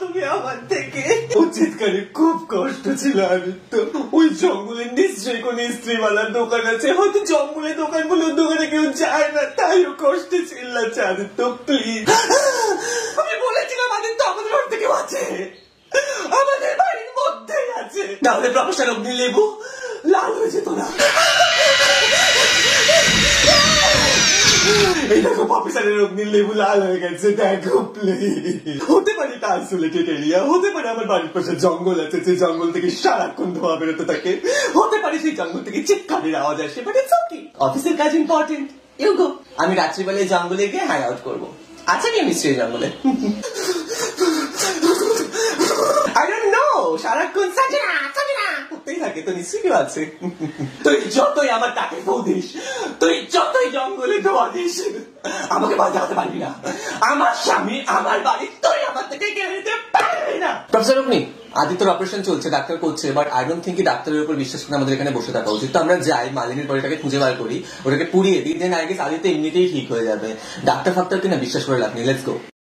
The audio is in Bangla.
তুমি আমার থেকে। উচিত করে খুব কষ্ট ছিল আদিত্য। ওই জঙ্গলের নিশ্চয়ই কোন ইস্ত্রিওয়ালার দোকান আছে, হয়তো জঙ্গলের দোকানগুলোর দোকানে কেউ যায় না, তাইও কষ্টে চিল্লাচ্ছে আদিত্য প্লিজ। আমি বলেছিলাম আদিত্য আমাদের বাড়িতে কেউ আছে, আমাদের বাড়ির মধ্যেই আছে, তাহলে প্রফেসর অগ্নিলেবু লাল হয়ে যেত না। এই দেখো প্রফেসরের অগ্নিলেবু লাল হয়ে গেছে, দেখো প্লিজ। হতে পারে তার সিলেটেড এরিয়া, হতে পারে আমার বাড়ির পাশে জঙ্গল আছে, যে জঙ্গল থেকে সারাক্ষণ ধোয়া বেরোতে থাকে, হতে পারে সেই জঙ্গল থেকে চিৎকারের আওয়াজ আসে, বাট ইটস ওকে, অফিসের কাজ ইম্পর্টেন্ট, ইউ গো। আমি রাত্রিবেলায় জঙ্গলে গিয়ে হ্যাং আউট করবো। আচ্ছা কি নিশ্চয়ই জঙ্গলে I don't know, সারাক্ষণ সাজনা সাজনা করতেই থাকে, তো নিশ্চয়ই কেউ আছে। তুই যতই আমার টাকে ফু দিস, তুই যতই জঙ্গলে ধোয়া দিস, আমাকে বাদ দেখাতে পারবি না। আমার স্বামী আমার বাড়ি, তুই আমার থেকে কেড়ে নিতে পারবি না। প্রফেসর অগ্নি, আদিত্যর অপারেশন চলছে, ডাক্তার করছে, বাট আই ডোন্ট থিঙ্ক ডাক্তারের উপর বিশ্বাস করে আমাদের এখানে বসে থাকা উচিত। তো আমরা যাই, মালিনীর বডিটাকে খুঁজে বার করি, ওটাকে পুড়িয়ে দিই, দেন আই গেস আদিত্য এমনিতেই ঠিক হয়ে যাবে। ডাক্তার ফাক্তারকে না বিশ্বাস করে লাভ নেই, লেটস গো।